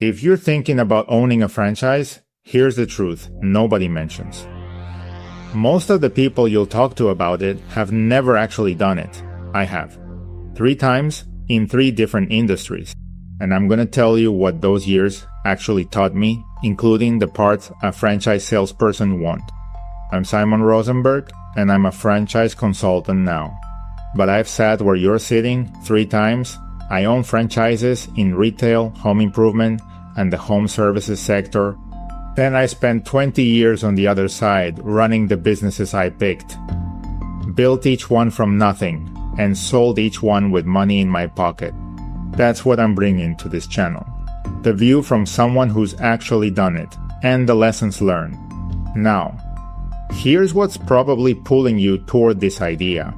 If you're thinking about owning a franchise, here's the truth nobody mentions. Most of the people you'll talk to about it have never actually done it. I have. 3 times in 3 different industries. And I'm gonna tell you what those years actually taught me, including the parts a franchise salesperson won't. I'm Simon Rozenberg, and I'm a franchise consultant now. But I've sat where you're sitting 3 times. I own franchises in retail, home improvement, and the home services sector. Then I spent 20 years on the other side running the businesses I picked. Built each one from nothing and sold each one with money in my pocket. That's what I'm bringing to this channel. The view from someone who's actually done it and the lessons learned. Now, here's what's probably pulling you toward this idea.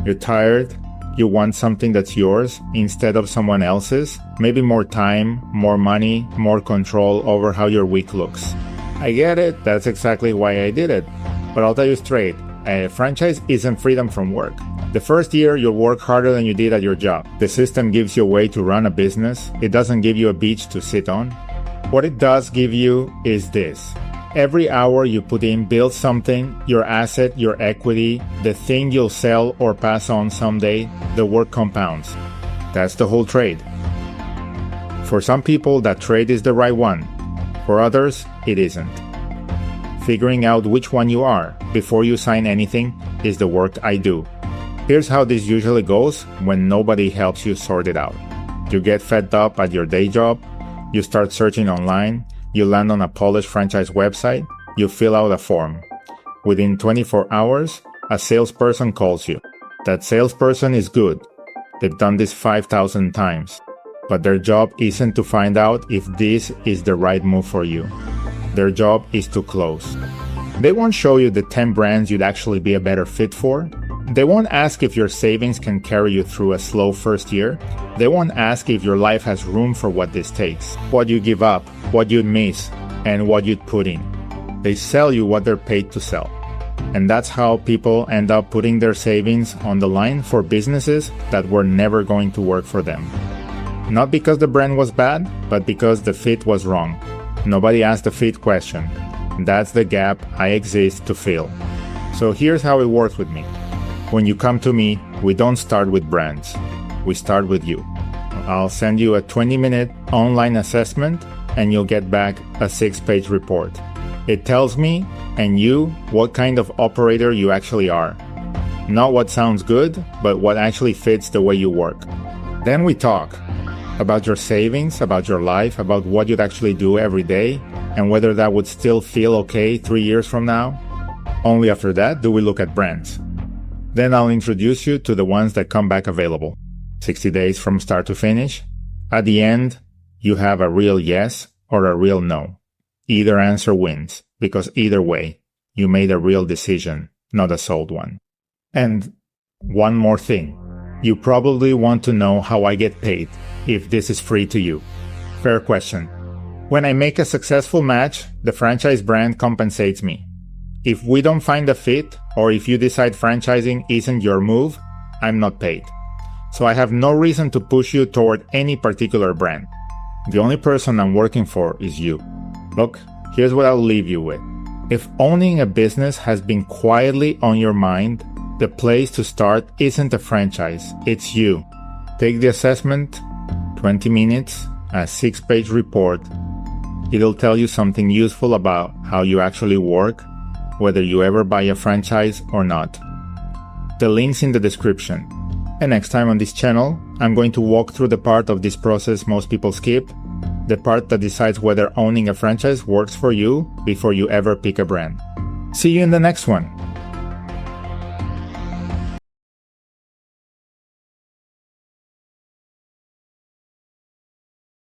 You're tired. You want something that's yours instead of someone else's. Maybe more time, more money, more control over how your week looks. I get it. That's exactly why I did it. But I'll tell you straight, a franchise isn't freedom from work. The first year, you'll work harder than you did at your job. The system gives you a way to run a business. It doesn't give you a beach to sit on. What it does give you is this. Every hour you put in builds something, your asset, your equity, the thing you'll sell or pass on someday. The work compounds. That's the whole trade. For some people, that trade is the right one. For others, it isn't. Figuring out which one you are before you sign anything is the work I do. Here's how this usually goes when nobody helps you sort it out. You get fed up at your day job, you start searching online, you land on a polished franchise website, you fill out a form. Within 24 hours, a salesperson calls you. That salesperson is good. They've done this 5,000 times. But their job isn't to find out if this is the right move for you. Their job is to close. They won't show you the 10 brands you'd actually be a better fit for. They won't ask if your savings can carry you through a slow first year. They won't ask if your life has room for what this takes, what you give up, what you'd miss, and what you'd put in. They sell you what they're paid to sell. And that's how people end up putting their savings on the line for businesses that were never going to work for them. Not because the brand was bad, but because the fit was wrong. Nobody asked the fit question. That's the gap I exist to fill. So here's how it works with me. When you come to me, we don't start with brands. We start with you. I'll send you a 20-minute online assessment and you'll get back a 6-page report. It tells me and you what kind of operator you actually are. Not what sounds good, but what actually fits the way you work. Then we talk about your savings, about your life, about what you'd actually do every day, and whether that would still feel okay 3 years from now. Only after that do we look at brands. Then I'll introduce you to the ones that come back available. 60 days from start to finish. At the end, you have a real yes or a real no. Either answer wins, because either way, you made a real decision, not a sold one. And one more thing. You probably want to know how I get paid, if this is free to you. Fair question. When I make a successful match, the franchise brand compensates me. If we don't find a fit, or if you decide franchising isn't your move, I'm not paid. So I have no reason to push you toward any particular brand. The only person I'm working for is you. Look, here's what I'll leave you with. If owning a business has been quietly on your mind, the place to start isn't a franchise, it's you. Take the assessment, 20 minutes, a 6-page report. It'll tell you something useful about how you actually work, whether you ever buy a franchise or not. The link's in the description. And next time on this channel, I'm going to walk through the part of this process most people skip, the part that decides whether owning a franchise works for you before you ever pick a brand. See you in the next one.